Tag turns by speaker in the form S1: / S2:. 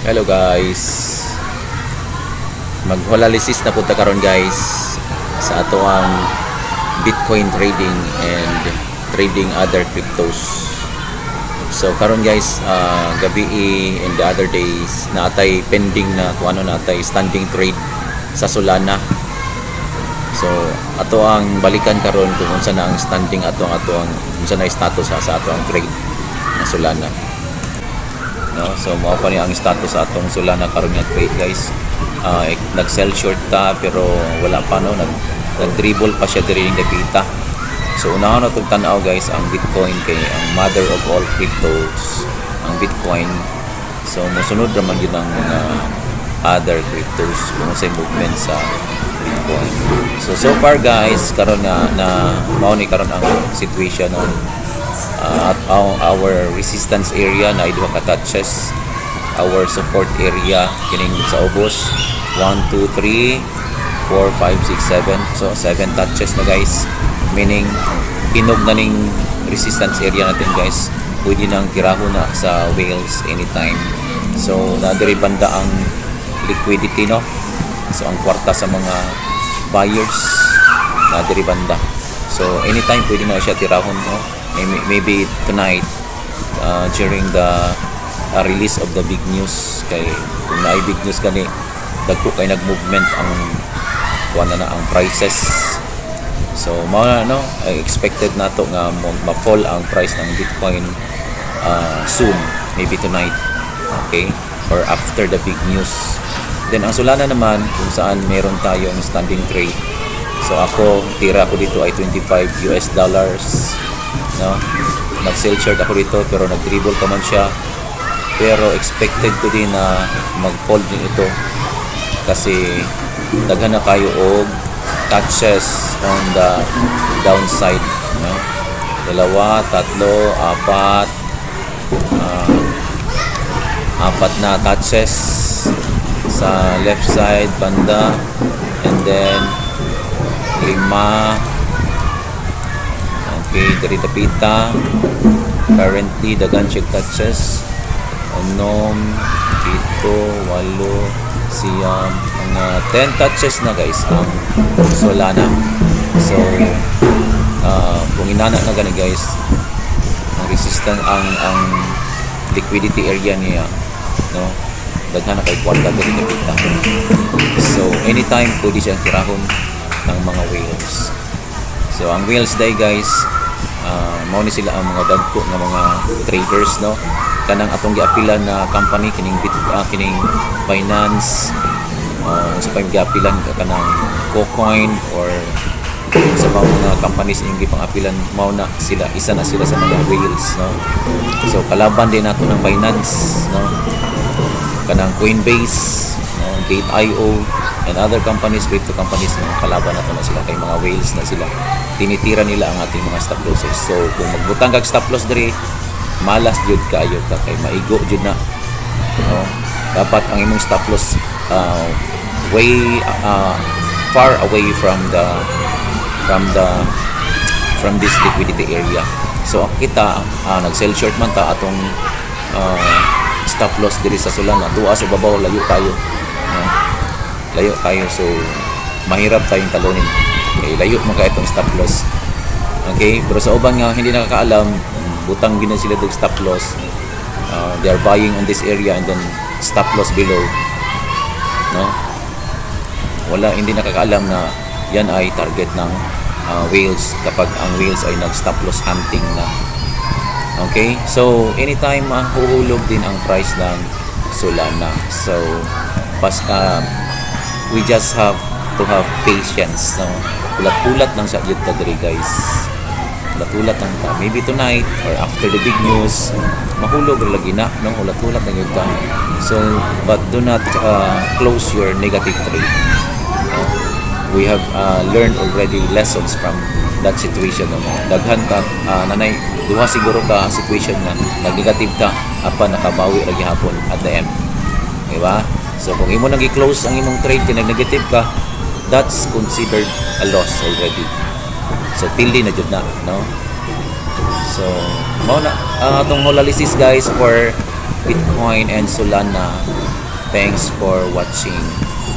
S1: Hello guys, mag-analysis na punta karon guys sa ato ang Bitcoin trading and trading other cryptos. So karon guys, gabi and the other days naatay pending na kung ano natay standing trade sa Solana. So ato ang balikan karon kung unsa na ang standing ato ang unsa na status sa ato ang trade na Solana. No, so mao pa ni ang status sa atong Solana karon nga trade guys. Nag-sell short ta pero wala pa no, nag-dribble pa siya diri ning dapita. So unahon na tug tan-aw guys ang Bitcoin kay ang mother of all cryptos, ang Bitcoin. So mosunod ra man gyud ang mga other cryptos kung sa movement sa Bitcoin. So far guys karon na mao ni karon ang situation on at our resistance area na duha ka touches, our support area kining sa ubos 1 2 3 4 5 6 7, so 7 touches na guys, meaning hinog na ning resistance area natin guys. Pwede nang tiraho na sa whales anytime. So nadiri banda ang liquidity no, so ang kwarta sa mga buyers nadiri banda, so anytime pwede na siya tirahon no. Maybe tonight during the release of the big news, kay kung naay big news gani dagko kay nag-movement ang kuan na ang prices. So mao na no, expected nato nga ma-fall ang price ng Bitcoin soon, maybe tonight, okay, or after the big news. Then ang Solana naman kung saan meron tayong standing trade, so ako tira ko dito ay $25 no, nag-sell short ako dito pero nag-dribble pa man siya, pero expected ko din na mag-fold din ito kasi daghan na kayo og touches on the downside no? 2, 3, 4 apat na touches sa left side banda, and then 5. Okay, dari tapita currently dagan check touches 6, 7, 8, mga 10 touches na guys ang Solana. So kung inana na gani guys ang resistance ang liquidity area niya no, daghan na kay kwarta dari tapita. So anytime pwede siyang tirahon ng mga whales. So ang whales day guys, mao ni sila ang mga dagko nga mga traders no, kanang atong giapilan na company kining Binance, sa pang giapilan kanang KuCoin or sa mga companies yung gipangapilan, mao na sila, isa na sila sa mga whales no. So kalaban din nato ng Binance no, kanang Coinbase no, Gate.io and other companies, crypto companies, mga kalaban nato na sila kay mga whales na sila. Tinitira nila ang ating mga stop losses. So kung magbutang kag stop loss diri, malas jud kaayo ka kay maigo jud na no? Dapat ang imong stop loss way far away from this liquidity area. So kita nag-sell short man ta atong stop loss diri sa Solana, tuwa sa babaw, layo tayo layo tayo, so mahirap tayong talunin. Okay, layo mo ka itong stop loss. Okay, pero sa uban nga hindi nakakaalam, butang gina sila ng stop loss. They are buying on this area and then stop loss below. No? Hindi nakakaalam na yan ay target ng whales kapag ang whales ay nag-stop loss hunting na. Okay? So, anytime mahuhulog din ang price ng Solana. So, we just have to have patience no. Ulat-ulat lang sa yun diri guys, ulat-ulat lang ta, maybe tonight or after the big news mahulog ra lagi na no, ulat-ulat lang yun ta. So but do not close your negative trade. We have learned already lessons from that situation no. Daghan ka nanay duha siguro ka situation na nag-negative ka apan nakabawi ra gihapon at the end, di ba? So kung imo nang i-close ang imong trade kay nag-negative ka, that's considered a loss already. So pili na jud na no. So mao na atong analysis guys for Bitcoin and Solana. Thanks for watching.